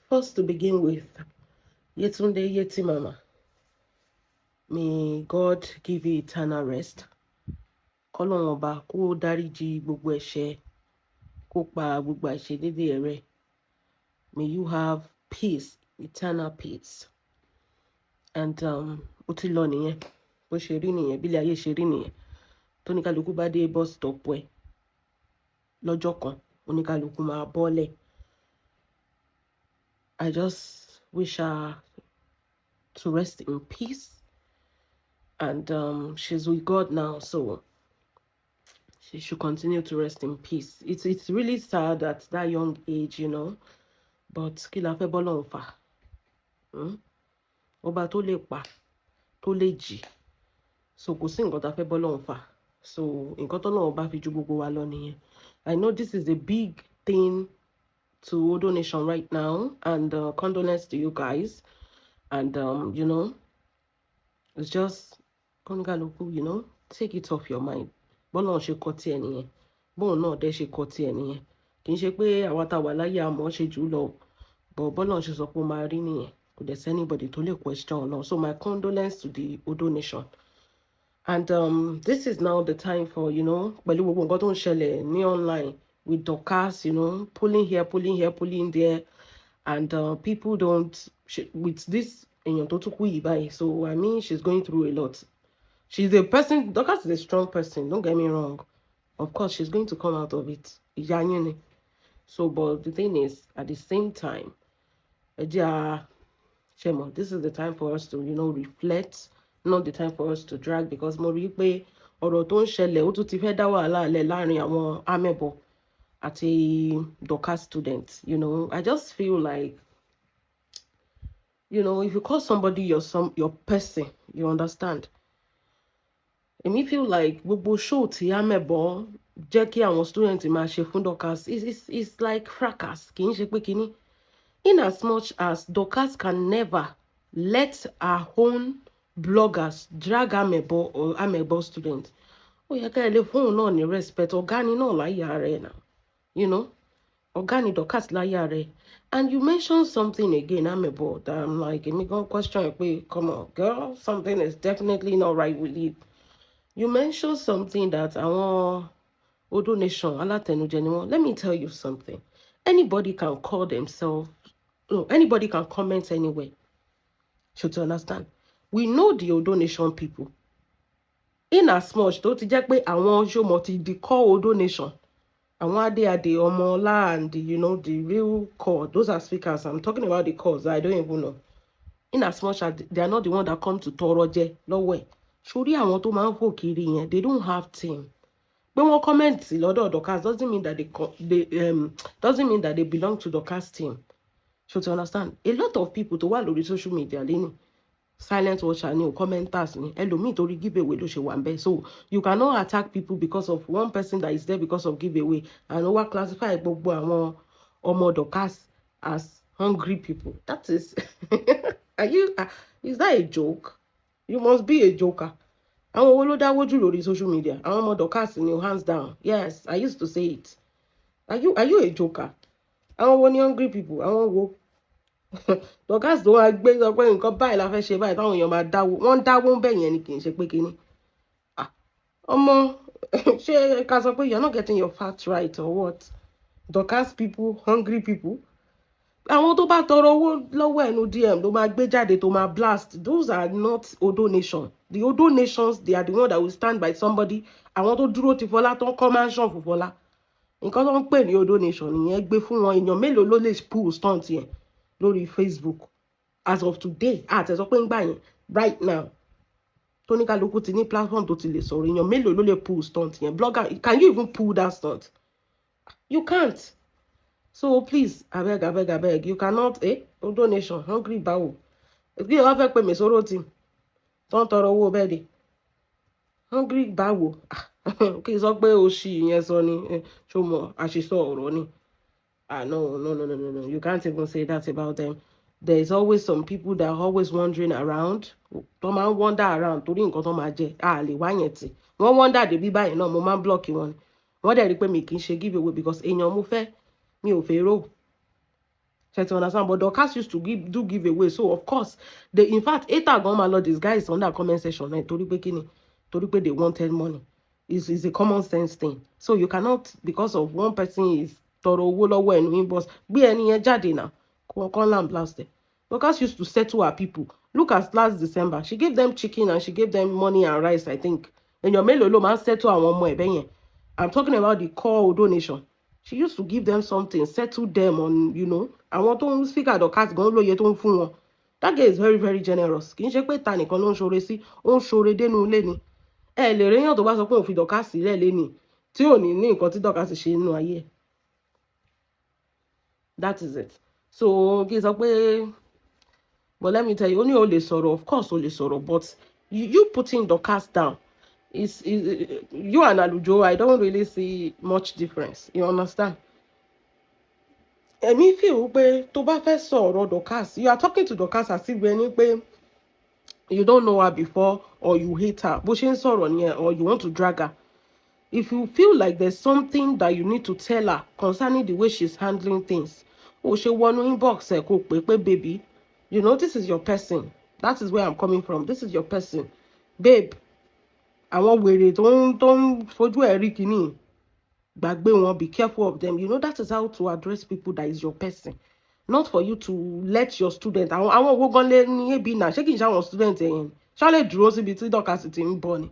First, to begin with, Yetunde Yeti Mama, may God give you eternal rest. Kọ́lọ́run ọba kó dáríjì gbogbo ẹ̀ṣẹ̀, kó pa gbogbo àìṣedédé rẹ́. May you have peace, eternal peace. And ó ti lọ nìyẹn, bó ṣe rí nìyẹn, bí ilé ayé ṣe rí nìyẹn. Tóníkálukú bá dé bus stop ẹ̀ lọ́jọ́ kan, oníkálukú máa bọ́lẹ̀. I just wish her to rest in peace. And she's with God now, so she should continue to rest in peace. It's really sad at that young age, you know. But kí la fẹ́ bọ́lọ́run fà? Ọba tó lè pa, tó lè jì. So kò sí nǹkan tá fẹ́ bọ́lọ́run fà. So nǹkan tọ́lọ́run bá fi ju gbogbo wa lọ nìyẹn. I know this is a big thing to Odo Nation right now, and condolences to you guys. And you know, it's just kọ́níkálukú, you know, take it off your mind. Bọ́lọ́run ṣe kọ tiẹ̀ nìyẹn, bóun náà dẹ̀ ṣe kọ tiẹ̀ nìyẹn. Kì í ṣe pé àwa tá wà láyé àmọ́ ṣe jù lọ, but bọ́lọ́run ṣe sọ pé ó máa rí nìyẹn. Kò dẹ̀ sí anybody tó lè question náà. So my condolences to the Odo Nation. And this is now the time for, you know, pẹ̀lú gbogbo nǹkan tó ń ṣẹlẹ̀ ní online with Dorcas, you know, pulling here, pulling there, and people don't, with this èèyàn tó tún kú yìí báyìí. So I mean, she's going through a lot. She's a person, Dorcas is a strong person, don't get me wrong. Of course, she's going to come out of it. So, but the thing is, at the same time, Shemo, this is the time for us to, you know, reflect, not the time for us to drag, because mo rí pé ọ̀rọ̀ tó ń ṣẹlẹ̀ ó tún ti fẹ́ dá wàhálà lẹ̀ láàrin àwọn amebo àti Dorcas students. You know, I just feel like, you know, if you call somebody your person, you understand. Èmi feel like gbogbo show tí amebo jẹ́ kí àwọn students máa ṣe fún Dorcas is like fracas. Kì í ṣe pé kíní. In as much as Dorcas can never let her own bloggers drag amebo or amebo students. Ó yẹ ká lè fún náà ní respect. Ọ̀gá ni náà láyé rẹ̀ now. You know? Ọ̀gá ni Dorcas láyé rẹ̀. And you mentioned something again, amebo, that I'm like, èmi gan question pé, come on, girl, something is definitely not right with you. You mentioned something that àwọn Odo Nation alátẹnujẹ ni wọ́n. Let me tell you something. Anybody can call themselves, no, anybody can comment anywhere. Should you understand? We know the Odo Nation people. In as much, tó ti jẹ́ pé àwọn Yomo ti the core Odo Nation. Àwọn Ade Ọmọọlá and the, you know, the real core. Those are speakers. I'm talking about the cores. I don't even know. In as much as they are not the one that come to tọrọ jẹ lọ́wọ́ ẹ̀. Sórí àwọn tó máa ń fò kiri yẹn, they don't have team. When one comment lọ́dọ̀ Dorcas doesn't mean that they belong to Dorcas team. So to understand, a lot of people to wà lórí social media lẹ́nu silent watcher ni o commenters ni ẹlòmíì torí giveaway ló ṣe wà ń bẹ̀. So you cannot attack people because of one person that is there because of giveaway and over classify gbogbo àwọn ọmọ Dorcas as hungry people. That is is that a joke? You must be a joker. Àwọn wo ló dáwọ́ jù lórí social media? Àwọn ọmọ Dorcas ni o, hands down. Yes, I used to say it. Are you a joker? Àwọn wo ni hungry people? Àwọn wo? Dorcas tó wá gbé sọ pé nǹkan báyìí la fẹ́ ṣe báyìí táwọn èèyàn máa dáwọ́. Wọ́n dáwọ́ ń bẹ̀ yẹn ni kì í ṣe pé kíní. Ọmọ ṣé ká sọ pé you're not getting your facts right or what? Dorcas people, hungry people. Àwọn tó bá tọrọ owó lọ́wọ́ ẹnu DM ló máa gbé jáde tó máa blast. Those are not Odo Nation. The Odo Nations, they are the one that will stand by somebody. Àwọn tó dúró ti Fọlá tó ń kọ́ mansion fún Fọlá. Nǹkan tó ń pè ní Odo Nation nìyẹn gbé fún wọn. Èèyàn mélòó ló lè pull stunt yẹn lórí Facebook as of today? Àtẹ̀sọ́ pé ń gbà yẹn right now. Tóníkálukú ti ní platform tó ti lè sọ̀rọ̀. Èèyàn mélòó ló lè pull stunt yẹn? Blogger, can you even pull that stunt? You can't. So please, abeg, you cannot, Odo Nation, hungry báwo. Kí ló wá fẹ́ pè mí sóró tí tó ń tọrọ owó bẹ́ẹ̀ dé? Hungry báwo. Kí n sọ pé òṣì yẹn sọ ni, ṣó mọ̀ àṣìṣọ ọ̀rọ̀ ni. No. You can't even say that about them. There is always some people that are always wandering around. Tó máa ń wander around torí nǹkan tó máa jẹ. Lè wá yẹn tì. Wọ́n wander débi báyìí náà, mo máa ń block wọn. Wọ́n dẹ̀ rí pé mi kì í ṣe giveaway because èèyàn mo fẹ́, mi ò fẹ́ rò. to understand, but Dorcas used to give away. So of course, in fact, Eta Gomalo, this guy is on that comment section. Toripe they wanted money. It's a common sense thing. So you cannot, because of one person is Toro Wolowo and inbox, be any jade now. Conland blast. Dorcas used to settle her people. Look at last December. She gave them chicken and she gave them money and rice, I think. And your melolo man settle her one more. I'm talking about the core donation. She used to give them something, settle them on, I want to speak at Dorcas gan lóye tó ń fún wọn. That girl is very, very generous. Kì í ṣe pé ta nìkan ló ń ṣoore sí, ó ń ṣoore dénú ilé ni. Ẹ lè réyàn tó bá sọ pé òun fi Dorcas sílẹ̀ lénìí tí ò ní nǹkan tí Dorcas ṣe nínú ayé. That is it. So kì í sọ pé, but let me tell you, only o lè sọ̀rọ̀, of course o lè sọ̀rọ̀, but you putting Dorcas down, is you and Alujo, I don't really see much difference. You understand? Èmi feel pé tó bá fẹ́ sọ̀rọ̀ Dorcas, you are talking to Dorcas as if ẹni pé you don't know her before or you hate her. Bó ṣe ń sọ̀rọ̀ nìyẹn, or you want to drag her. If you feel like there's something that you need to tell her concerning the way she's handling things, o ṣe wọnú inbox ẹ kó pé baby, this is your person. That is where I'm coming from. This is your person. Babe, àwọn wèrè tó ń fojú ẹ̀ rí kìíní, gbàgbé wọn, be careful of them. That is how to address people that is your person. Not for you to let your student, àwọn owó gan lé ní ebi náà, ṣé kì í ṣe àwọn student ẹ̀yìn, ṣá lè dúró síbi tí Dorcas ti ń bọ̀ ni.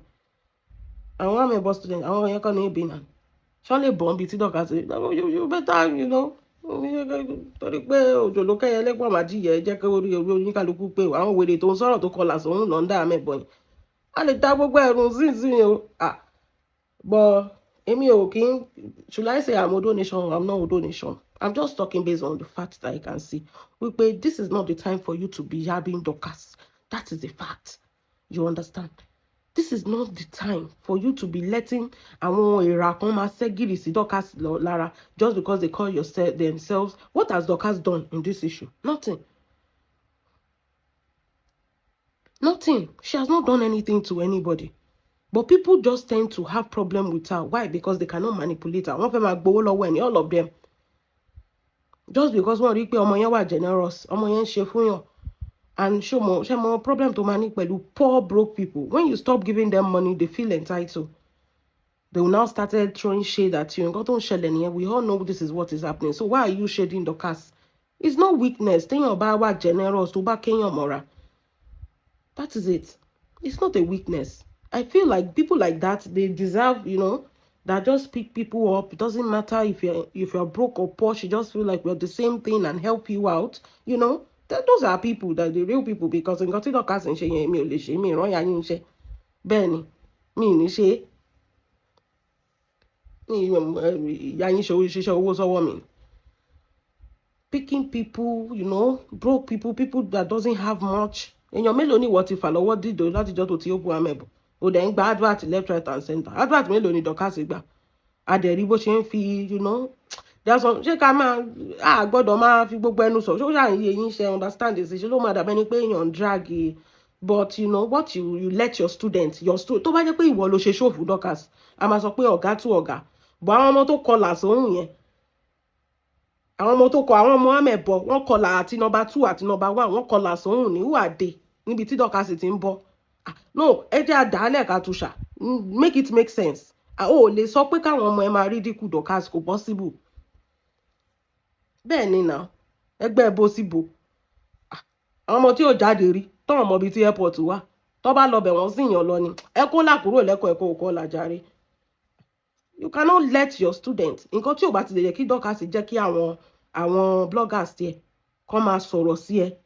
Àwọn àmẹ́bọ̀ student, àwọn yẹn kọ́ ní ebi náà, ṣá lè bọ̀ níbi tí Dorcas ti, you better, torí pé òjò ló kẹ́yẹ lẹ́gbọ̀n màjíyẹ jẹ́ kí orí oníkálukú pé àwọn wèrè tó ń sọ̀rọ̀ tó kọlà sóhun lọ ń dá àmẹ́bọ̀ yìí. A lè dá gbogbo ẹ̀rùn sí o. But èmi ò kí n, should I say I'm Odo Nation? I'm not Odo Nation. I'm just talking based on the fact that I can see. Wípé this is not the time for you to be yabbing Dorcas. That is the fact. You understand? This is not the time for you to be letting àwọn èèrà kan máa ṣẹ́gìrì sí Dorcas lára just because they call themselves. What has Dorcas done in this issue? Nothing. Nothing. She has not done anything to anybody. But people just tend to have problem with her. Why? Because they cannot manipulate her. Wọ́n fẹ́ máa gbowó lọ́wọ́ ẹni, all of them. Just because wọ́n rí pé ọmọ yẹn wà generous, ọmọ yẹn ń ṣe fún yàn. And ṣé mo problem tó máa ní pẹ̀lú poor broke people. When you stop giving them money, they feel entitled. They will now started throwing shade at you. Nǹkan tó ń ṣẹlẹ̀ nìyẹn. We all know this is what is happening. So why are you shading Dorcas? It's not weakness. Téèyàn bá wà generous, tó bá kéèyàn mọ́ra. That is it. It's not a weakness. I feel like people like that, they deserve, that just pick people up. It doesn't matter if you're broke or poor. She just feel like we're the same thing and help you out. Those are people, that the real people. Because in got Dorcas and she me ole she me ran yayin she Benny me ni she yayin she owó sọ́wọ́ mi. Picking people, broke people that doesn't have much. Èèyàn mélòó ni wọ́n ti fà lọ́wọ́ dídò látijọ́ tó ti ó bu amẹ́bọ̀. O dẹ̀ ń gba advert left, right and center. Advert mélòó ni Dorcas gbà? Adẹ̀rí bó ṣe ń fi, there's some, ṣé ká máa, gbọ́dọ̀ máa fi gbogbo ẹnu sọ. Ṣé ó ṣàyè yín ṣe understand this? Ṣé ló máa dàbẹ́ ni pé èèyàn drag. But what you let your students, tó bá jẹ́ pé ìwọ ló ṣe ṣòfò Dorcas, a máa sọ pé ọ̀gá tú ọ̀gá. But àwọn ọmọ tó kọlà sóhun yẹn, àwọn ọmọ amẹ́bọ̀, wọ́n kọlà àti number 2 àti number 1, wọ́n kọlà sóhun ní wàdé níbi tí Dorcas ti ń bọ̀. No, ẹ jẹ́ àdálẹ̀ ká túṣà. Make it make sense. Ó lè sọ pé káwọn ọmọ ẹ máa rí dínkù Dorcas, kò possible. Bẹ́ẹ̀ ni náà, ẹgbẹ́ bó síbo. Àwọn ọmọ tí ò jáde rí, tọ́wọ́n ọmọ bíi tí airport wá, tó bá lọ bẹ̀ wọ́n sì yàn lọ ni. Ẹ kó làkúrò lẹ́kọ̀ọ́ ẹ̀kọ́ òkọ́ làjàre. You cannot let your students, nǹkan tí ò bá ti lè jẹ́ kí Dorcas jẹ́ kí àwọn bloggers tiẹ̀ kọ́ máa sọ̀rọ̀ sí ẹ.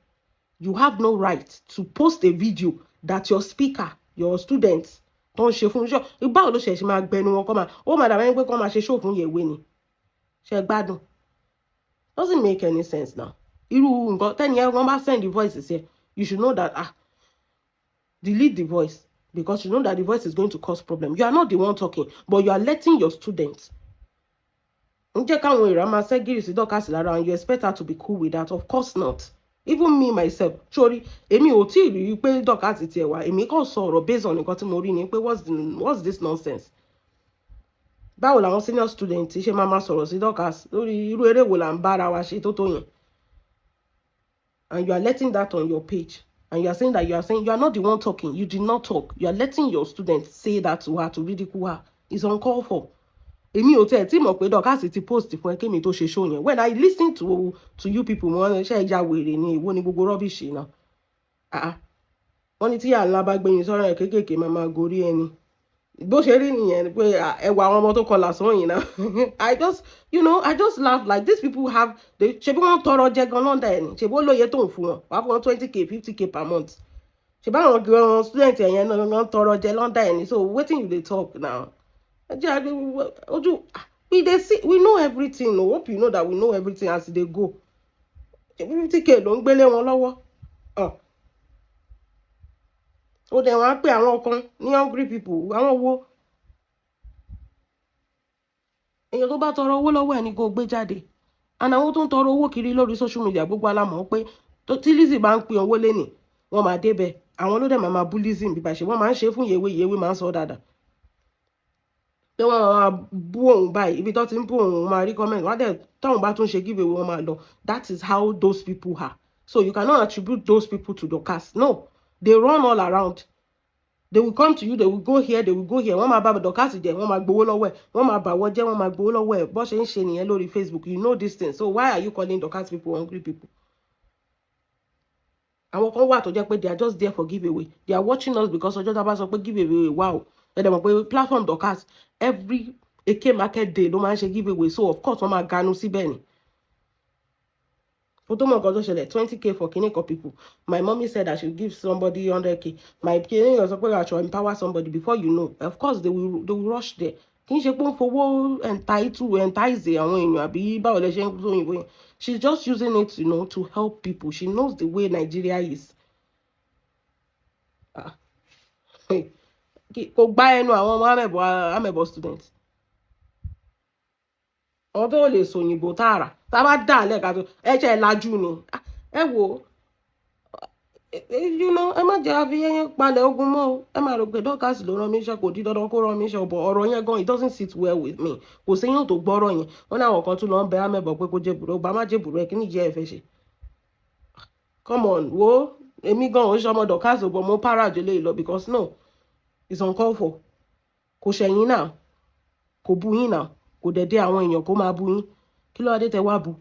You have no right to post a video that your speaker, your students, don't ṣe fún ṣọ́. Báwo ló ṣe máa gbẹnu wọn kọ́ máa, ó máa dàbẹ́ pé kọ́ máa ṣe show fún yẹ̀wé ni. Ṣé gbádùn? Doesn't make any sense now. Irú nǹkan tẹ́ni ẹ wọ́n bá send the voices here, you should know that, delete the voice. Because you know that the voice is going to cause problem. You are not the one talking, but you are letting your students. Ǹjẹ́ káwọn èèrà máa ṣẹ́gìrì sí Dorcas lára, and you expect her to be cool with that? Of course not. Even me myself, sorry, èmi ò tí rí pé Dorcas ti ẹ̀ wá. Èmi kàn sọ̀rọ̀ based on nǹkan tí mo rí ni pé what's this nonsense? Báwo làwọn senior students ṣe máa sọ̀rọ̀ sí Dorcas lórí irú eré wo là ń bára wa ṣe tó yẹn? and you are letting that on your page, and you are saying you are not the one talking, you did not talk, you are letting your students say that to her, to ridicule her, is uncalled for. Èmi ò tẹ̀ tí mọ̀ pé Dorcas ti post fún ẹ kémi tó ṣe show yẹn. When I listen to you people, mo ṣe ìjà wèrè ni èwo ni gbogbo rubbish náà. Wọ́n ní tí àlá bá gbẹ̀yìn sọ́rọ̀ ẹ̀ kéékèèké máa gorí ẹni. Bó ṣe rí nìyẹn pé ẹwà àwọn ọmọ tó kọlà sóyìn náà. I just laugh like these people have, ṣe bí wọ́n tọrọ jẹ gan lọ́ndà ẹ̀ ni, ṣe bó lóye tó ń fún wọn, wàá fún wọn 20k 50k per month. Ṣe bá àwọn gan student ẹ̀yẹn náà tọrọ jẹ lọ́ndà ẹ̀ ni, so wetin you dey talk now? We know everything. No, hope you know that we know everything as they go. 50k ló ń gbélé wọn lọ́wọ́. Ó dẹ̀ wọ́n á pè àwọn kan ní hungry people, àwọn wo. Èèyàn tó bá tọrọ owó lọ́wọ́ ẹ̀ ni kò gbé jáde. And àwọn tó ń tọrọ owó kiri lórí social media gbogbo alámọ̀ pé tí Lizzy bá ń pín owó lénìí, wọ́n máa débẹ̀. Àwọn ló dẹ̀ máa bú Lizzy bíbá ṣe wọ́n máa ń ṣe fún Yewé máa ń sọ dáadáa. Pé wọ́n máa bú òun báyìí, ibi tó ti ń bú òun máa rí comment, wọ́n dẹ̀ tóun bá tún ṣe giveaway wọ́n máa lọ. That is how those people are. So you cannot attribute those people to Dorcas. No, they run all around. They will come to you, they will go here, they will go here. Wọ́n máa bá Dorcas jẹ́, wọ́n máa gbowó lọ́wọ́ ẹ̀, wọ́n máa bàwọ́ jẹ́, wọ́n máa gbowó lọ́wọ́ ẹ̀. Bó ṣe ń ṣe nìyẹn lórí Facebook. You know this thing. So why are you calling Dorcas people hungry people? Àwọn kan wà tó jẹ́ pé they are just there for giveaway. They are watching us because ọjọ́ tá bá sọ pé giveaway wow. Ẹ dẹ̀ mọ̀ pé platform Dorcas every Eke market day ló máa ń ṣe giveaway, so of course wọ́n máa ganu síbẹ̀ ni. Ó tó mọ̀ nǹkan tó ṣẹlẹ̀ 20k for Kiniko people. My mommy said I should give somebody 100k. My Kiniko sọ pé I should empower somebody. Before you know, of course they will rush there. Kì í ṣe pé ń fowó entice àwọn èèyàn àbí báwo lẹ ṣe ń tó òyìnbó yẹn. She's just using it, to help people. She knows the way Nigeria is. Kò gbá ẹnu àwọn ọmọ amẹ̀bọ̀ students. Àwọn tó lè sòyìnbó tààrà tá bá dà lẹ́ka tó ẹ̀ṣẹ̀ lajú ni. Ẹ wò ẹ má jẹ́ àfi yẹn palẹ̀ ogun mọ́ o. Ẹ má rò pé Dorcas ló rán mi iṣẹ́, kò di dandan kó rán mi iṣẹ́, ọ̀bọ̀ ọ̀rọ̀ yẹn gan it doesn't sit well with me. Kò séyàn tó gbọ́rọ̀ yẹn. Wọ́n ní àwọn kan tún lọ ń bẹ amẹ̀bọ̀ pé kó jẹ́bùrẹ́, ọba má jẹ́bùrẹ́ kí ni ìjẹ́ ẹ fẹ́ ṣe. Come on, wo èmi gan ò ń ṣọmọ Dorcas ò bọ̀ mo para jù lè lọ because no, it's uncalled for. Kò ṣẹ̀yìn náà, kò bú yín náà, kò dẹ̀ dé àwọn èèyàn kó máa bú yín. Kí ló wá dé tẹ wá bú?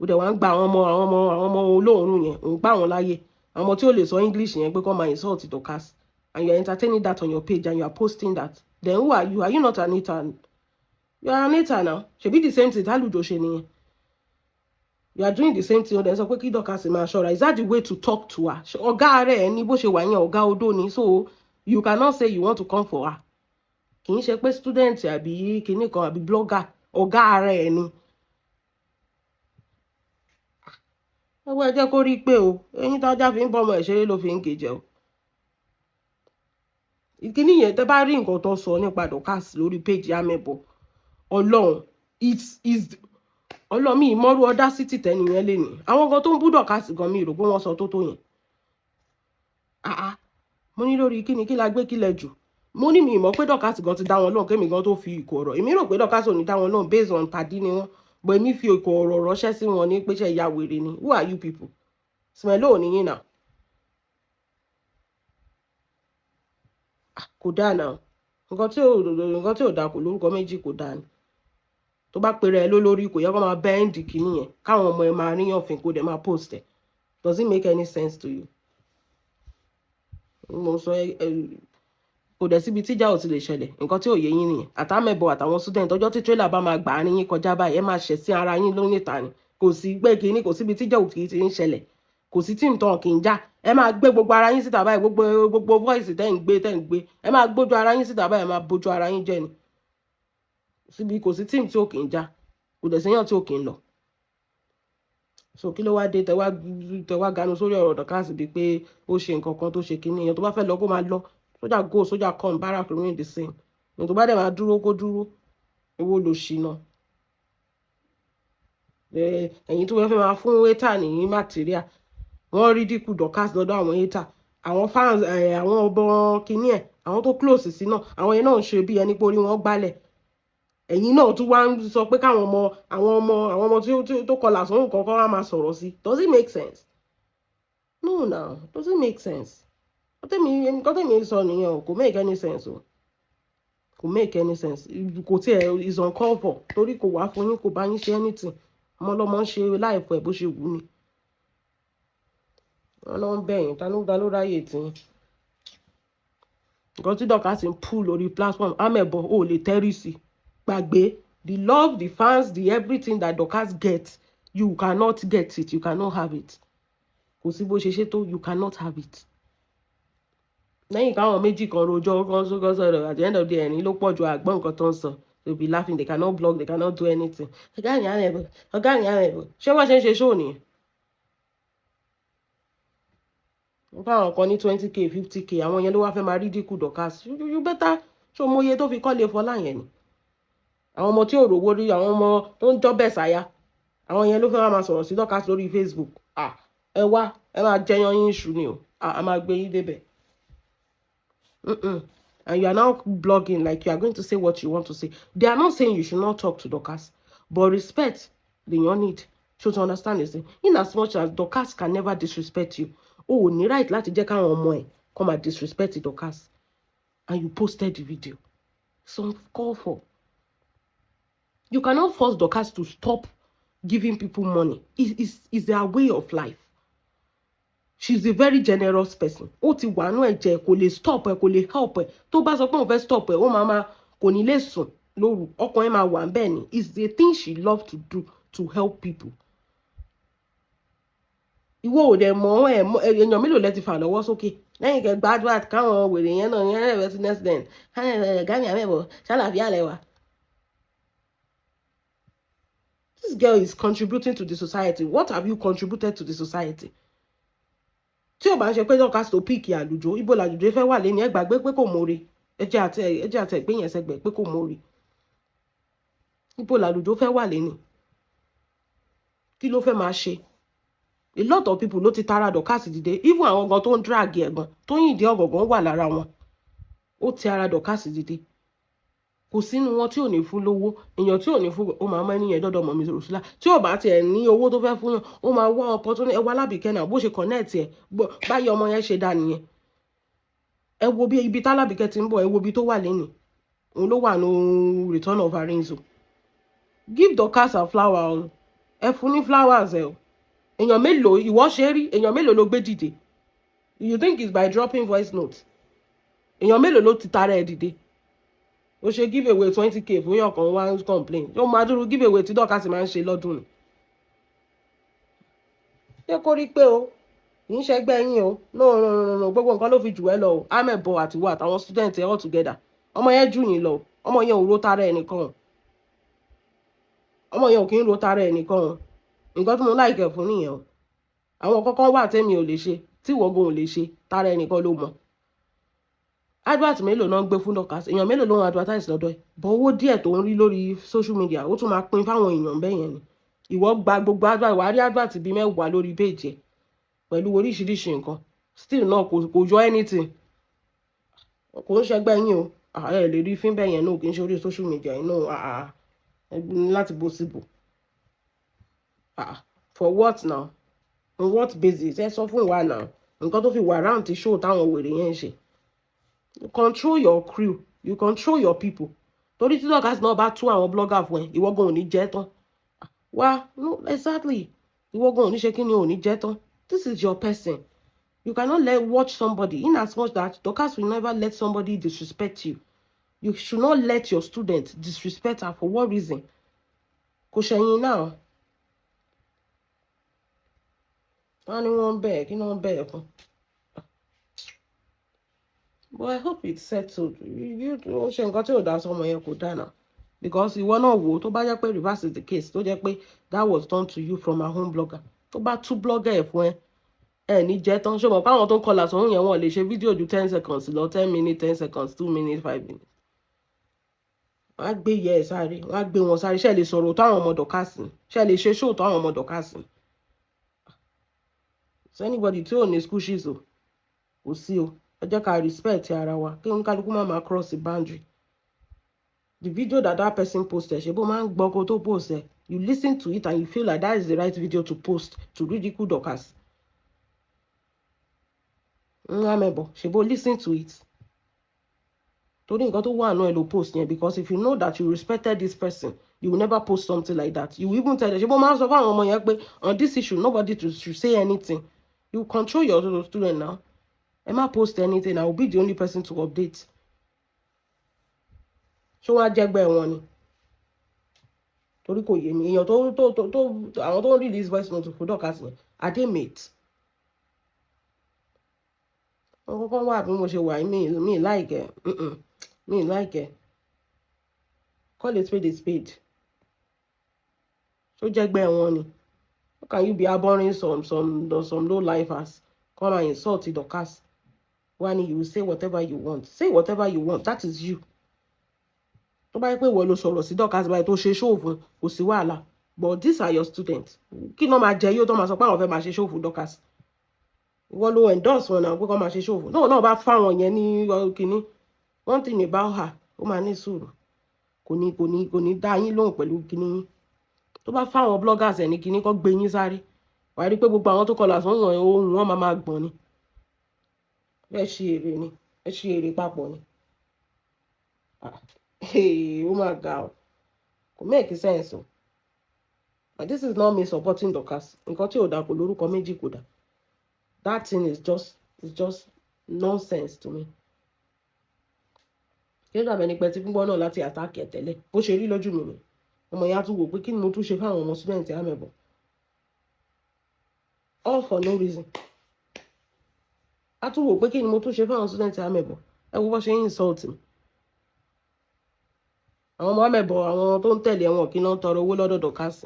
Ó dẹ̀ wá ń gba àwọn ọmọ olóòórùn yẹn, ń gbà wọ́n láyé. Àwọn ọmọ tí ò lè sọ English yẹn pé kó máa insult Dorcas, and you are entertaining that on your page and you are posting that. Then who are you? Are you not an hater? You are an hater now. Ṣebí the same thing tálùjọ ṣe nìyẹn. You are doing the same thing. Then sọ pé kí Dorcas máa ṣọ́ra. Is that the way to talk to her? Ọ̀gá rẹ̀ ní bó ṣe wà yẹn, ọ̀gá odó ni. So you cannot say you want to come for her. Kì í ṣe pé student àbí kinní kan àbí blogger, ọ̀gá rẹ̀ ni. Ẹwọ́ ẹ jẹ́ kó rí pé o, eyín tájá fi ń bọ́ ọmọ ìṣeré ló fi ń gé jẹ o. Ìkíní yẹn tẹ́ bá rí nǹkan tó sọ nípa Dorcas lórí page amẹ̀bọ̀, Ọlọ́run Ọlọ́run mi ìmọ̀rú ọdá sí tìtẹ́ nìyẹn lé ní. Àwọn gan tó ń bú Dorcas gan mi rò pé wọ́n sọ tó yẹn. Mo ní lórí kíni kí la gbé kílẹ̀ jù. Mo ní mi ìmọ̀ pé Dorcas gan ti dá wọn lóhùn kémi gan tó fi ìkò ọ̀rọ̀. Èmi rò pé Dorcas ò ní dá wọn lóhùn based on pàdí ni wọ́n. But èmi fi ìkò ọ̀rọ̀ ránṣẹ́ sí wọn ní pé ṣe ìyá wèrè ni. Who are you people? Smelo ni yín náà. Kò dáa náà. Nǹkan tí ò dáa kò lórúkọ méjì kò dáa ni. Tó bá pèrè ẹ lólórí kò yẹ kó máa bend kìíní yẹn. Káwọn ọmọ ẹ máa ríyàn fín kó dẹ̀ máa post ẹ̀. Does it make any sense to you? Mo sọ kò dẹ̀ síbi tíjà ò ti lè ṣẹlẹ̀. Nǹkan tí ò yé yín nìyẹn. Àtàmẹ̀bọ̀ àtàwọn student ọjọ́ tí trailer bá máa gbà á ní yín kọjá báyìí ẹ máa ṣẹ̀ sí ara yín lónìí ìta ni. Kò sí gbé kìíní, kò síbi tíjà ò kì í ti ń ṣẹlẹ̀. Kò sí tí nǹkan kì í já. Ẹ máa gbé gbogbo ara yín síta báyìí, gbogbo voice tẹ́ ń gbé. Ẹ máa gbójú ara yín síta báyìí, ẹ máa bójú ara yín jẹ́ ni. Kò sí team tí ò kì í já. Kò dẹ̀ séyàn tí ò kì í lọ. So kí ló wá dé tẹ wá ganu sórí ọ̀rọ̀ Dorcas bíi pé ó ṣe nǹkan kan tó ṣe kíní èèyàn tó bá fẹ́ lọ kó máa lọ. Sójà go, sójà come, barrack remain the same. Èèyàn tó bá dẹ̀ máa dúró kó dúró. Owó ló ṣìnà. Ẹ̀yin tó fẹ́ máa fún hater ní material. Wọ́n ridicule Dorcas lọ́dọ̀ àwọn hater. Àwọn fans àwọn ọbọ kíní ẹ̀, àwọn tó close sí náà, àwọn yẹn náà ń ṣe bí ẹni pé orí wọn gbálẹ̀. Ẹ̀yin náà tún wá ń sọ pé káwọn ọmọ tí tó kọlà sóhun kankan wá máa sọ̀rọ̀ sí. Does it make sense? No, now doesn't make sense. Got me son, could make any sense. Could make any sense. Kò tiẹ̀ is uncalled for. Torí kò wá fún yín, kò bá yín ṣe anything. Ọmọ ọlọ́mọ ń ṣe láìpẹ́ bó ṣe wù ní. Ọlọ́run bẹ̀yìn, ta ló ráyè tí yín. Nǹkan tí Dorcas ń pull lórí platform, amẹ̀bọ̀ ò lè tẹ́rì sí. Gbàgbé, the love, the fans, the everything that Dorcas gets, you cannot get it, you cannot have it. Kò sí bó ṣe ṣe tó, you cannot have it. Lẹ́yìn káwọn méjì kan rojọ́ kan sọ̀rọ̀ at the end of the day ẹ̀rín ló pọ̀ ju àgbọ̀n nǹkan tó ń sọ. They'll be laughing, they cannot blog, they cannot do anything. Ọ̀gá ni amẹ̀bọ̀, ọ̀gá ni amẹ̀bọ̀. Ṣé wọ́n ṣe ń ṣe show nìyẹn? Fáwọn kan ní 20k 50k àwọn yẹn ló wá fẹ́ máa ridicule Dorcas. You better ṣó mọ iye tó fi kọ́lé Fọlá yẹn ni. Àwọn ọmọ tí ò rówó rí, àwọn ọmọ tó ń jọ́bẹ̀ sáyà, àwọn yẹn ló fẹ́ wá máa sọ̀rọ̀ sí Dorcas lórí Facebook. Ẹ wá, ẹ máa jẹyan yín iṣu ni o. A máa gbé yín débẹ̀. And you are now blogging like you are going to say what you want to say. They are not saying you should not talk to Dorcas, but respect the your need. So to understand this, in as much as Dorcas can never disrespect you, oh, ní right láti jẹ́ káwọn ọmọ ẹ̀ come and disrespect Dorcas, and you posted the video. Some call for. You cannot force Dorcas to stop giving people money. It's their way of life. She's a very generous person. Ó ti wà nú ẹ̀jẹ̀, kò lè stop ẹ, kò lè help ẹ. Tó bá sọ pé òun fẹ́ stop ẹ, ó máa kò ní lè sùn lóru. Ọkàn ẹ máa wà ńbẹ̀ ni. It's the thing she loves to do to help people. Ìwọ ò dẹ̀ mọ̀ èèyàn mélòó lẹ ti fà lọ́wọ́ sókè. Lẹ́yìn kẹ́ gbàdúrà káwọn wèrè yẹn náà yẹn rẹ̀ sí next then. Gani amẹ̀bọ̀ ṣàlàfíà lẹ́wà. This girl is contributing to the society. What have you contributed to the society? Tí o bá ń ṣe pé Dorcas tó píìkì àlùjọ, ibo làlùjọ fẹ́ wà lẹ́ni ẹ gbàgbé pé kò mórí. Ẹ jẹ́ àti ẹ̀gbẹ́ yẹn sẹ́gbẹ̀ pé kò mórí. Ibo làlùjọ fẹ́ wà lẹ́ni. Kí ló fẹ́ máa ṣe? A lot of people ló ti tara Dorcas dìde. Even àwọn gan tó ń drag ẹ̀ gan, tó yìn dé ọ̀gọ̀gàn wà lára wọn. Ó ti ara Dorcas dìde. Kò sínú wọn tí ò ní fún lówó. Èèyàn tí ò ní fún ó máa mọ ẹni yẹn dọ́dọ̀ mọ̀ mi Rosula. Tí ò bá tiẹ̀ ní owó tó fẹ́ fún yàn, ó máa wá opportunity. Ẹ wá Lábìkẹ́ náà bó ṣe connect ẹ̀ báyìí ọmọ yẹn ṣe dá nìyẹn. Ẹ wo bí ibi tá Lábìkẹ́ ti ń bọ̀, ẹ wo ibi tó wà lẹ́nìí. Òun ló wà ní Return of Eyinjese. Give Dorcas a flower. Ẹ fún ní flowers ẹ o. Èèyàn mélòó ìwọ ṣe rí? Èèyàn mélòó ló gbé dìde? You think it's by dropping voice notes? Èèyàn mélòó ló ti tara ẹ̀ dìde? Ó ṣe give away 20k fún yàn kan wá ń complain. Yóò máa dúró give away tí Dorcas máa ń ṣe lọ́dún ni. Ṣé kó rí pé o? Kì í ṣẹgbẹ́ yín o. No. Gbogbo nǹkan ló fi jù ẹ́ lọ o. Amẹ̀bọ̀ àti wà àtàwọn student all together. Ọmọ yẹn jù yín lọ. Ọmọ yẹn ò ro tara ẹ̀ nìkan. Ọmọ yẹn ò kí ń ro tara ẹ̀ nìkan. Nǹkan tí mo like fún nìyẹn o. Àwọn kọ́kọ́ wà tẹ́mi ò lè ṣe, tí ìwọ̀gùn ò lè ṣe, tara ẹ̀ nìkan ló mọ̀. Advert mélòó náà ń gbé fún Dorcas? Èèyàn mélòó ló ń advertise lọ́dọ̀ ẹ̀? Bọ̀ owó díẹ̀ tó ń rí lórí social media, ó tún máa pín fáwọn èèyàn bẹ́ẹ̀ yẹn ni. Ìwọ gba gbogbo advert, wàá rí advert bíi 10 lórí page ẹ̀ pẹ̀lú oríṣiríṣi nǹkan. Still náà kò yọ anything. Kò ń ṣẹgbẹ́ yín o. Ẹ lè rí fín bẹ́ẹ̀ yẹn náà kì í ṣe orí social media yìí náà. Láti bó síbò. For what now? On what basis? Ẹ sọ fún wa náà. Nǹkan tó fi wà round ti show táwọn wèrè yẹn ń ṣe. You control your crew. You control your people. Torí tí Dorcas náà bá tú àwọn blogger fún ẹ, ìwọ gan ò ní jẹ́ tán. Wá, no, exactly. Ìwọ gan ò ní ṣe kí ni ò ní jẹ́ tán. This is your person. You cannot watch somebody, in as much that Dorcas will never let somebody disrespect you. You should not let your student disrespect her. For what reason? Kò ṣẹ̀yìn náà. Wọ́n ní wọ́n bẹ̀ẹ̀ kí wọ́n bẹ̀ẹ̀ fún. But I hope it's settled. You ṣe nǹkan tí ò dá sọmọ yẹn kò dáná. Because ìwọ náà wò tó bá jẹ́ pé reverse is the case, tó jẹ́ pé that was done to you from our home blogger. Tó bá tú blogger ẹ̀ fún ẹ ní jẹ́ tán. Ṣé mo pa àwọn tó ń kọlà sọ̀rọ̀ yẹn wọ́n lè ṣe fídíò ju 10 seconds lọ, 10 minutes, 10 seconds, 2 minutes, 5 minutes. Wọ́n á gbé yẹ ẹ̀ sáré, wọ́n á gbé wọn sáré. Ṣé ẹ lè sọ̀rọ̀ tó àwọn ọmọ Dorcas ni? Ṣé ẹ lè ṣe show tó àwọn ọmọ Dorcas ni? So anybody tí ò ní school shoes o, kò sí o. Ẹ jẹ́ ká respect ara wa. Kí oníkálukú má máa cross the boundary. The video that person posted, ṣe bó máa ń gbọ́ kó tó post ẹ̀. You listen to it and you feel like that is the right video to post to ridicule Dorcas. Amebo, Shebo, listen to it. Torí nǹkan tó wà náà ẹ post yẹn, because if you know that you respected this person, you will never post something like that. You will even tell them, Shebo, máa sọ fún àwọn ọmọ yẹn pé on this issue, nobody should say anything. You control your student now. Ẹ má post anything, I will be the only person to update. Ṣé wọ́n á jẹ́gbẹ́ wọn ni? Torí kò yé mi, èèyàn àwọn tó ń release voice note fún Dorcas yẹn, are they mates? Wọ́n kọ́kọ́ wà bí mo ṣe wà, mi like ẹ̀. Me like it. Call a spade. So jẹ́gbẹ́ wọn ni. How can you be harboring some low lifers? Come and insult Dorcas. When you will say whatever you want. Say whatever you want. That is you. Tó bá yẹ pé wọ́n ló sọ̀rọ̀ sí Dorcas báyìí tó ṣe show fún, kò sí wàhálà. But these are your students. Kí ló máa jẹ yóò tó máa sọ pé àwọn fẹ́ máa ṣe show fún Dorcas. Wọ́n ló endorse wọn náà pé kó máa ṣe show fún. Náà bá fáwọn yẹn ní kíní. One thing about her, ó máa ní sùúrù. Kò ní dá yín lóhùn pẹ̀lú kíní yín. Tó bá fáwọn bloggers ẹ̀ ní kíní kó gbé yín sáré. Wàá rí pé gbogbo àwọn tó kọlà sọ́wọ́n ohun wọn máa gbọ̀n ni. Ẹ ṣe èrè ni. Ẹ ṣe èrè papọ̀ ni. Ó máa ga ọ. Kò make sense o. But this is not me supporting Dorcas. Nǹkan tí ò dá kò lórúkọ méjì kò dá. That thing is just nonsense to me. Kí ló dàbẹ̀ ní pẹ́ tí fúnbọ́ náà láti attack ẹ̀ tẹ́lẹ̀? Bó ṣe rí lójú mi ni. Ọmọ yẹn á tún wò pé kí ni mo tún ṣe fáwọn ọmọ student Amebo. All for no reason. Á tún wò pé kí ni mo tún ṣe fáwọn student Amebo. Ẹ wo bó ṣe ń insult mi. Àwọn ọmọ Amebo, àwọn tó ń tẹ̀lé wọn kí náà tọrọ owó lọ́dọ̀ Dorcas.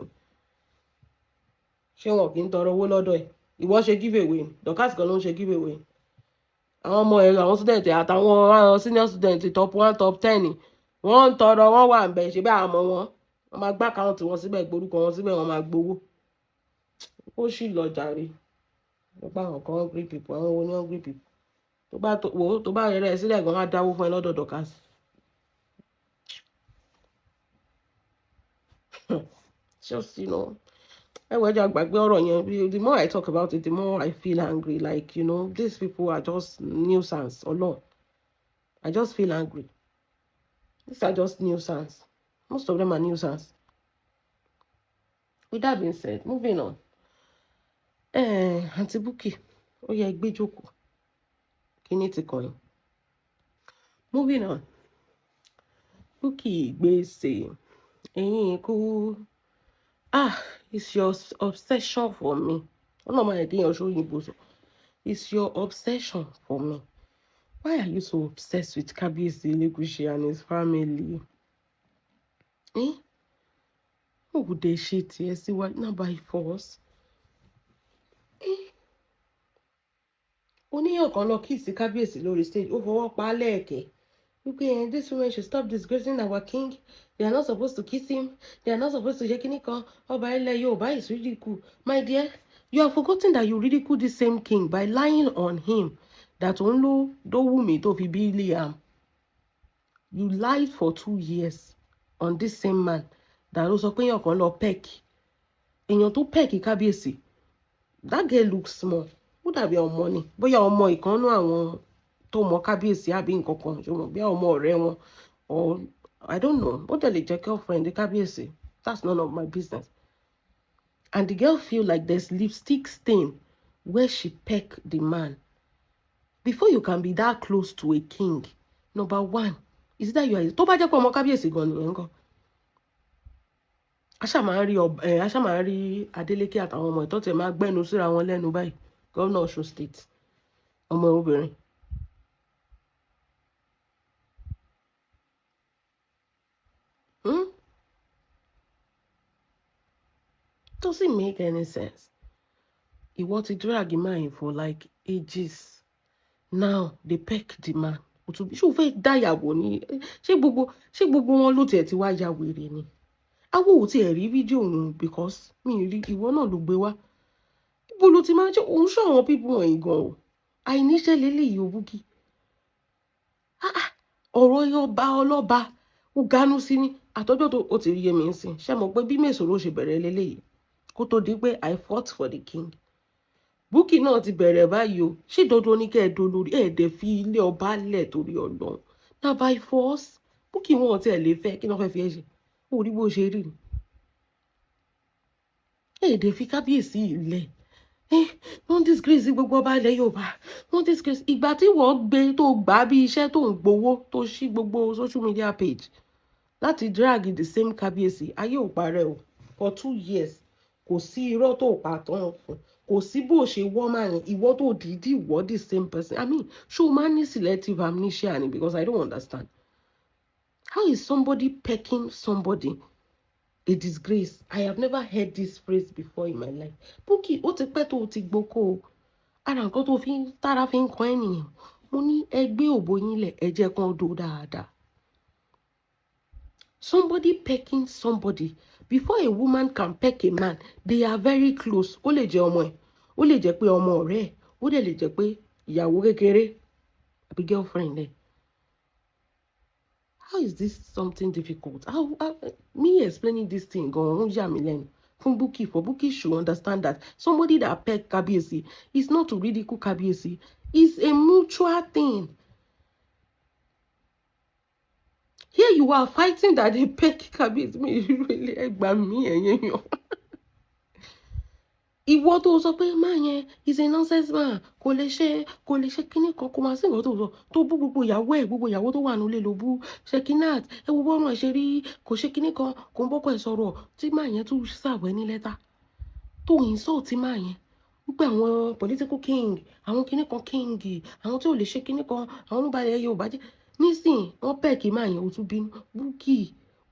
Ṣé wọn kì í tọrọ owó lọ́dọ̀ ẹ̀? Ìwọ ṣe giveaway. Dorcas kan ló ń ṣe giveaway. Àwọn ọmọ ẹ̀rọ àwọn student àtàwọn senior student top 1 top 10 wọ́n ń tọrọ wọ́n wà ń bẹ̀ ṣe bí àwọn ọmọ wọn. Wọ́n máa gbá àkáǹtì wọn síbẹ̀, gborúkọ wọn síbẹ̀, wọ́n máa gbowó. Ó sì lọ jàre. Wọ́n bá àwọn kan hungry people, àwọn wo ni hungry people. Tó bá rẹ̀ sílẹ̀ gan-an á dáwó fún ẹ lọ́dọ̀ Dorcas. Just, ẹwẹ́jà gbàgbé ọ̀rọ̀ yẹn. The more I talk about it, the more I feel angry. Like, these people are just nuisance alone. I just feel angry. These are just nuisance. Most of them are nuisance. With that being said, moving on. Aunty Buki, ó yẹ gbé jókòó. Kí ni ti kàn yín? Moving on. Buki gbèsè. Ẹ̀yin kú. It's your obsession for me. It's your obsession for me. Why are you so obsessed with Kabiyesi Elegushi and his family? Who would they shit here? See what now by force? Oníyàn kan lọ kiss Kabiyesi lórí stage. Ó fọwọ́ pa lẹ́ẹ̀kẹ́. Okay, this woman should stop disgracing our king. They are not supposed to kiss him. They are not supposed to Jekinika. Oba Ile Yoruba is ridicule. My dear, you have forgotten that you ridicule this same king by lying on him. That only do wumi to fi be Liam. You lied for 2 years on this same man. That also pé èèyàn kan lọ peck. Èèyàn tó peck Kabiyesi. That girl looks small. Who that be ọmọ ni? Bóyá ọmọ ìkànnú àwọn tó mọ Kabiyesi àbí nǹkan kan, ṣùgbọ́n bí ọmọ ọ̀rẹ́ wọn, or I don't know. Ó dẹ̀ lè jẹ́ girlfriend Kabiyesi. That's none of my business. And the girl feel like there's lipstick stain where she pecked the man. Before you can be that close to a king, number one, is that you are tó bá jẹ́ pé ọmọ Kabiyesi gan nìyẹn ńkọ́. Aṣá máa rí Adeleke àtàwọn ọmọ ìtọ́tẹ̀ máa gbẹ́nu síra wọn lẹ́nu báyìí. Governor Osun State. Ọmọ obìnrin. Doesn't make any sense. He wanted to drag him in for like ages. Now they peck the man. Ṣé o fẹ́ dáyàwó ni? Ṣé gbogbo wọn ló tiẹ̀ ti wá ya wèrè ni? Awo ò tiẹ̀ rí fídíò òun because mi rí ìwọ náà ló gbé wá. Ibo ló ti máa ṣe òun ṣọ́ àwọn pípọ̀ wọ̀nyí gan o. Àìníṣẹ́ lélẹ́yìí o Bukky. Ọ̀rọ̀ ọba ọlọ́ba ó gánú sí ní àtọ́jọ́ tó ó ti rí yẹmi ń sìn. Ṣé mo pé bí Mèsòrò ṣe bẹ̀rẹ̀ lélẹ́yìí kó tó di pé I fought for the king. Bukky náà ti bẹ̀rẹ̀ báyìí o. Ṣé dandan ní kẹ́ ẹ dolórí ẹ̀ dẹ̀ fi ilé ọba lẹ̀ torí Ọlọ́run. Na by force. Bukky wọn ti ẹ̀ lè fẹ́ kí wọ́n fẹ́ fi ẹ ṣe. Ó rí bó ṣe rí ni. Ẹ̀ dẹ̀ fi kábíyèsí ilẹ̀. Wọ́n disgrace gbogbo ọba ilẹ̀ Yorùbá. Wọ́n disgrace. Ìgbà tí wọ́n gbé tó gbà bí iṣẹ́ tó ń gbowó tó ṣí gbogbo social media page láti drag the same kábíyèsí ayé ò parẹ́ o for 2 years kò sí irọ́ tó pa tán fún kò sí bó ṣe wọ́ máa yẹn ìwọ tó dìídì wọ́ the same person I mean ṣé o máa ní selective amnesia ni because I don't understand how is somebody pecking somebody a disgrace I have never heard this phrase before in my life Bukky ó ti pẹ́ tó o ti gboko o ara nǹkan tó fi tára fi ń kan ènìyàn mo ní ẹgbẹ́ òbò yín lẹ̀ ẹ jẹ́ kan dó dáadáa. Somebody pecking somebody before a woman can peck a man they are very close ó lè jẹ́ ọmọ ẹ̀ ó lè jẹ́ pé ọmọ ọ̀rẹ́ ẹ̀ ó dẹ̀ lè jẹ́ pé ìyàwó kékeré àbí girlfriend ẹ̀. How is this something difficult? How me explaining this thing gan-an yà mí lẹ́nu fún Bukky for Bukky should understand that somebody that peck Kabiyesi is not to ridicule Kabiyesi it's a mutual thing. Here you are fighting that they peck Kabiyesi mi really ẹgbà mí ẹ̀yẹ́ yàn. Ìwọ tó sọ pé máa yẹn is a nonsense man kò lè ṣe kíní kan kó máa sí nǹkan tó sọ tó bú gbogbo ìyàwó tó wà nílé ló bú Shekinat ẹ wo bọ́ọ̀rùn ẹ̀ ṣe rí kò ṣe kíní kan kò ń bọ́kọ̀ ẹ̀ sọ̀rọ̀ tí máa yẹn tún ṣàwẹ́ ní lẹ́tà tó insult tí máa yẹn wípé àwọn political king àwọn kíní kan king àwọn tí ò lè ṣe kíní kan àwọn olúbalẹ̀ Yorùbá jẹ́ nísìn wọ́n pẹ̀ kí máa yẹn ó tún bínú Bukky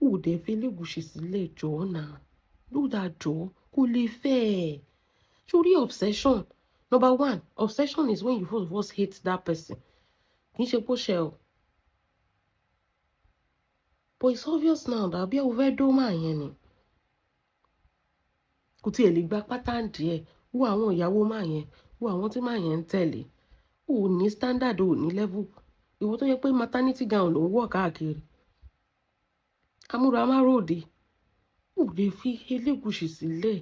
ò dẹ̀ fi Elegushi sílẹ̀ jọ̀ọ́ náà ló dáa jọ̀ọ́ kò lè fẹ́ ẹ̀. Surely obsession. Number one, obsession is when you first hate that person. Kì í ṣe bó ṣe o. But it's obvious now that bí ẹ fẹ́ dó máa yẹn ni. Kò tiẹ̀ lè gba pátán díẹ̀. Wo àwọn ìyàwó máa yẹn. Wo àwọn tí máa yẹn ń tẹ̀lé. O ní standard o ní level. Ìwọ tó yẹ pé maternity gown ló ń wọ̀ káàkiri. Amúra amáròde. O lè fi Elegushi sílẹ̀.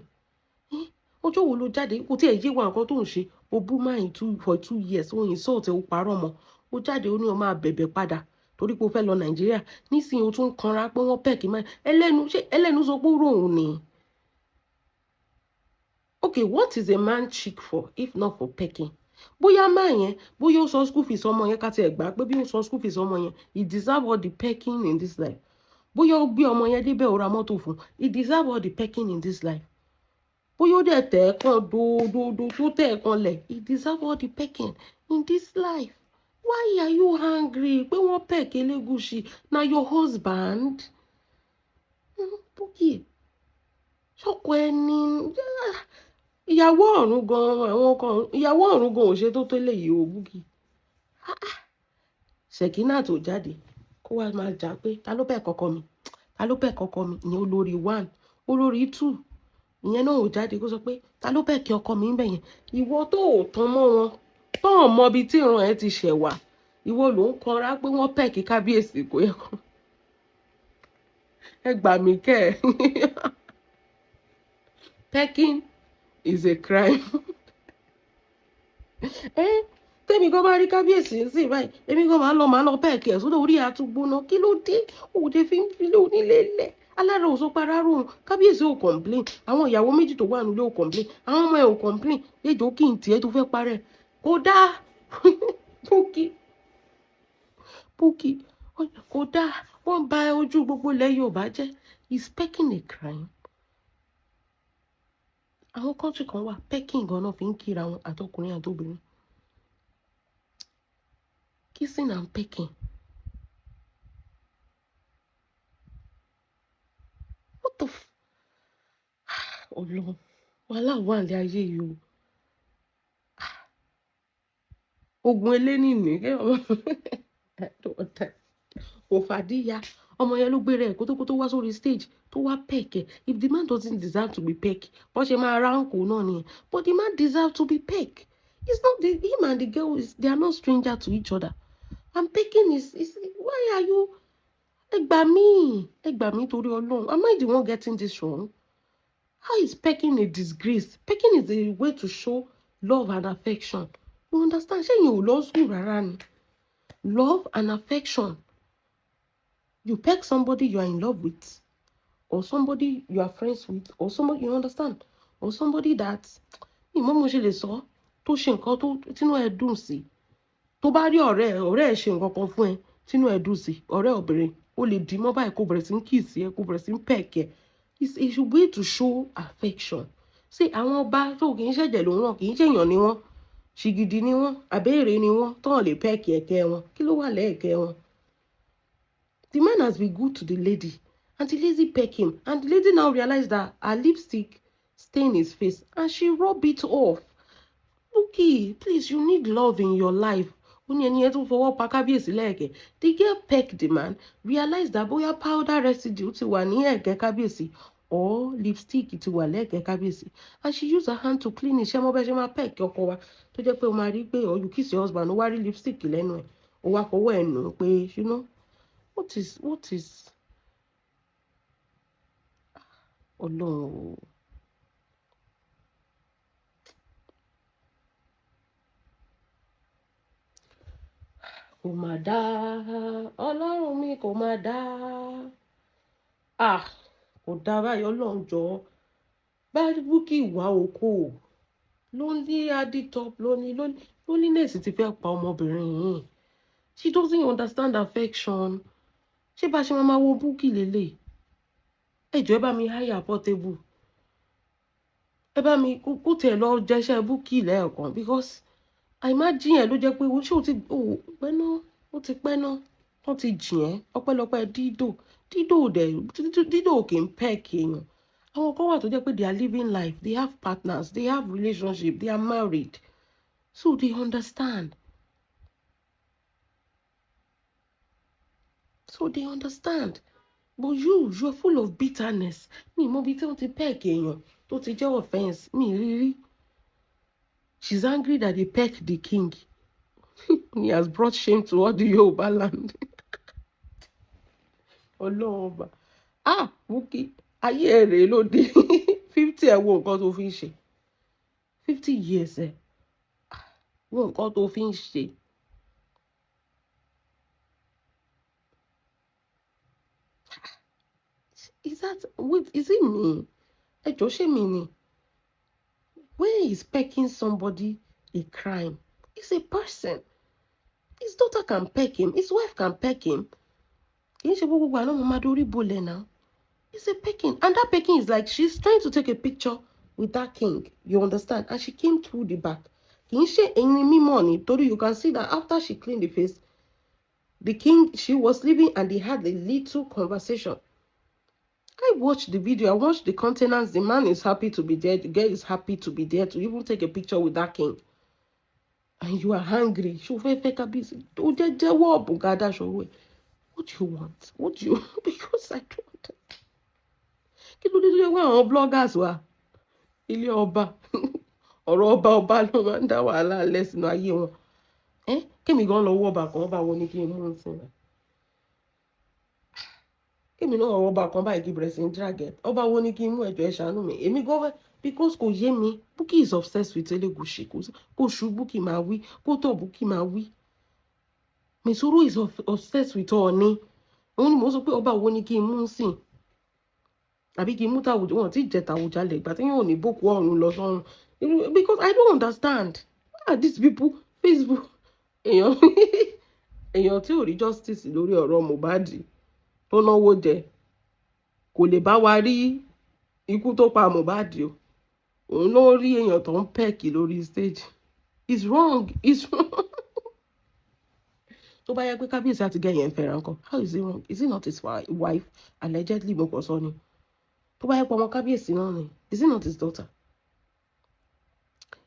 Ọjọ́ wo ló jáde kò tí ẹ̀ yé wa nǹkan tó ń ṣe o bú máyìn for 2 years ó insult ó parọ́ mọ́ ó jáde ó ní o máa bẹ̀bẹ̀ padà torí pé o fẹ́ lọ Nàìjíríà nísìnyí o tún kanra pé wọ́n pẹ̀kì máa ẹlẹ́nu sọ pé ó rò òun ni. Okay, what is a man chick for if not for pecking? Bóyá máa yẹn bóyá ó san school fees ọmọ yẹn ká ti ẹ̀ gbà pé bí ó san school fees ọmọ yẹn he deserve all the pecking in this life. Bóyá ó gbé ọmọ yẹn débẹ̀ ó ra mọ́tò fún he deserve all the pecking in this life. Bóyá ó dẹ̀ tẹ̀ ẹ́ kan dòdòdò tó tẹ̀ ẹ́ kan lẹ̀ he deserve all the pecking in this life. Why are you angry pé wọ́n peck Elegushi na your husband? Bukky ṣọ́kọ ẹni ìyàwó ọ̀run gan àwọn kan ìyàwó ọ̀run gan ò ṣe tó tó léyìí o Bukky. Shekinat tó jáde kó wá máa jà pé ta ló peck ọkọ mi ta ló peck ọkọ mi ìyẹn olórí 1 olórí 2 ìyẹn náà ò jáde kó sọ pé ta ló bẹ̀ kí ọkọ mi ń bẹ̀ yẹn ìwọ tó ò tán mọ́ wọn tó ò mọ ibi tí ìran ẹ ti ṣẹ̀ wá ìwọ ló ń kanra pé wọ́n pẹ̀ kí kábíyèsí kò yẹ kó ẹ gbà mí kẹ́ ẹ pecking is a crime. Tẹ́mi gan bá rí kábíyèsí ń sìn báyìí èmi gan máa lọ pẹ́ẹ̀kì ẹ̀ sódò orí àtúgbóná kí ló dé òde fi ń filé onílé lẹ̀ alára ò sọ para ròhùn kábíyèsí ò complain àwọn ìyàwó méjì tó wà nílé ò complain àwọn ọmọ ẹ̀ ò complain ejò kí n tiẹ̀ tó fẹ́ parẹ́ kò dáa Bukky kò dáa wọ́n bà ojú gbogbo ilẹ̀ Yorùbá jẹ́ is pecking a crime. Àwọn country kan wà pecking gan náà fi ń kíra wọn àtọkùnrin àtobìnrin. Kissing and pecking. What the Ọlọ́run wàhálà wà ní ayé yìí o. Ogun eléni ní kò fàdíyà ọmọ yẹn ló gbére ẹ̀ kó tó wá sórí stage tó wá peck ẹ̀ if the man doesn't deserve to be peck wọ́n ṣe máa ránkò náà nìyẹn but the man deserve to be peck it's not him and the girl they are not stranger to each other and pecking is why are you ẹ gbà mí torí Ọlọ́run am I the one getting this wrong? How is pecking a disgrace? Pecking is a way to show love and affection. You understand? Ṣé yẹn ò lọ school rárá ni? Love and affection. You peg somebody you are in love with, or somebody you are friends with, or somebody you understand, or somebody that ìmọ̀ mo ṣe lè sọ tó ṣe nǹkan tó tínú ẹ dùn sí. Tó bá rí ọ̀rẹ́ ẹ ṣe nǹkan kan fún ẹ tínú ẹ dùn sí, ọ̀rẹ́ obìnrin ó lè dì mọ́ báyìí kó bẹ̀rẹ̀ sí ń kiss ẹ, kó bẹ̀rẹ̀ sí ń peck ẹ. It's a way to show affection. Ṣé àwọn ọba tó kì í ṣẹ̀jẹ̀ ló ràn, kì í ṣèyàn ni wọ́n, ṣìgìdì ni wọ́n, àbẹ́ẹ̀rẹ̀ ni wọ́n, tán lè peck ẹ̀kẹ́ wọn. Kí ló wà lẹ́ẹ̀kẹ́ wọn? The man has been good to the lady, and the lady peck him, and the lady now realized that her lipstick stained his face, and she rubbed it off. Bukky, please, you need love in your life. The girl pecked the man, realized that boya powder residue ti wà ní ẹ̀kẹ́ kábíyèsí or lipstick ti wà lẹ́ẹ̀kẹ́ kábíyèsí, and she used her hand to clean it. Ṣé mo bẹ́ ṣe máa peck ọkọ wa tó jẹ́ pé o máa rí pé or you kiss your husband ó wá rí lipstick lẹ́nu ẹ̀ ó wá fọwọ́ ẹ̀ nù pé you know what is Ọlọ́run. Kò má dá, Ọlọ́run mi kò má dá. Kò dá báyìí, Ọlọ́run jọ̀ọ́. Bá Bukky wá oko ló ń ní aditop loneliness ti fẹ́ pa ọmọbìnrin yìí. She doesn't understand affection. Ṣé bá ṣe máa wo Bukky lélẹ̀? Ẹ jọ̀ọ́ ẹ bá mi hire portable. Ẹ bá mi kó tiẹ̀ lọ jẹṣẹ́ Bukky lẹ́ẹ̀kan, because I imagine ẹ ló jẹ́ pé ṣé o ti pẹ́ náà, ó ti pẹ́ náà wọ́n ti jìn ẹ́ ọpẹ́lọpẹ́ dídò kì í peck èèyàn. Àwọn kan wà tó jẹ́ pé they are living life, they have partners, they have relationship, they are married, so they understand. But you are full of bitterness. Mi mọ bí tí wọ́n ti peck èèyàn tó ti jẹ́ offense mi rírí. She's angry that they pecked the king. He has brought shame to all the Yoruba land. Ọlọ́run ọba. Bukky, ayé èrè ló dé. 50 ẹ wo nǹkan tó fi ń ṣe. 50 years ẹ. Wo nǹkan tó fi ń ṣe. Is it me? Ẹ jọ̀ọ́ ṣé mi ni? When is pecking somebody a crime? It's a person. His daughter can peck him. His wife can peck him. It's a pecking. And that pecking is like she's trying to take a picture with that king. You understand? And she came through the back. You can see that after she cleaned the face, the king, she was leaving and they had a little conversation. I watched the video. I watched the countenance. The man is happy to be there. The girl is happy to be there to even take a picture with that king. And you are hungry. What do you want? Because I don't. Kí ló dé tó jẹ́ pé àwọn bloggers wa ilé ọba ọ̀rọ̀ ọba ló máa ń dá wàhálà lẹ̀ sínú ayé wọn. Kémi gan lọ wọ́ ọba kan, ọba wo ni kí n mú un sìn? Kémi náà wọ́ ọba kan báyìí kí bẹ̀rẹ̀ sí ń drag ọba wo ni kí n mú, ẹjọ́ ẹ ṣàánú mi. Èmi gan fẹ́ because kò yé mi. Bukky is obsessed with Elegushi. Kò ṣú Bukky máa wí, kò tọ̀ Bukky máa wí. Mesuru is obsessed with Ọọ̀ni. Òun ni mo sọ pé ọba wo ni kí n mú sìn? Àbí kí n mú Tàwùjá, wọn tí jẹ Tàwùjá lẹ̀ ìgbà tí yóò ní boko ọ̀run lọ sọ́run. Because I don't understand. These people, Facebook, èèyàn tí ò rí justice lórí ọ̀rọ̀ Mohbad tó náwó jẹ kò lè bá wa rí ikú tó pa Mohbad o. Òun ló rí èèyàn tó ń peck lórí stage. It's wrong. Tó bá yẹ pé kábíyèsí àti gẹ̀yẹ̀ ń fẹ́ràn kan, how is it wrong? Is it not his wife? Allegedly mo kàn sọ ni. Tó bá yẹ pé ọmọ kábíyèsí náà ni, is it not his daughter?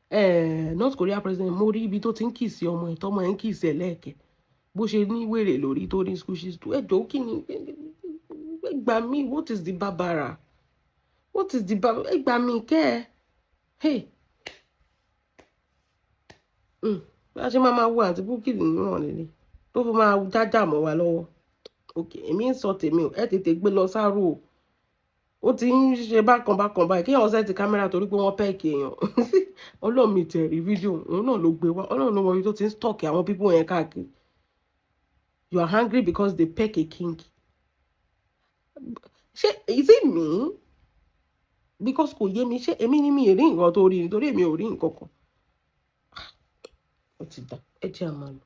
North Korea president mo rí ibi tó ti ń kìsì ọmọ ẹ̀ tọ́mọ ẹ̀ ń kìsì ẹ̀ lẹ́ẹ̀kẹ́ bó ṣe ní wèrè lórí tó ní squishes tó ẹjọ́ kí ni gbà mí, what is the barbara? Gbà mí kẹ́ ẹ. Bá ṣe máa wo àti Bukky nìyẹn lélẹ̀ tó fi máa jájà mọ́ wa lọ́wọ́. Okay, èmi ń sọ tèmi o, ẹ tètè gbé lọ sáró o. ó ti ń ṣe bákan báyìí kí èèyàn set kámẹ́rà torí pé wọ́n pẹ́ẹ̀kì èèyàn ọlọ́run mi tẹ̀ rí fídíò òun náà ló gbé wá ọlọ́run ló mọ ibi tó ti ń stalk àwọn people yẹn káàkiri. You are hungry because they peck a king. Ṣé is it me? Because kò yé mi ṣé èmi ni mi rí nǹkan tó rí nítorí èmi ò rí nǹkan kan. Ó ti dá ẹ jẹ́ àmàlù.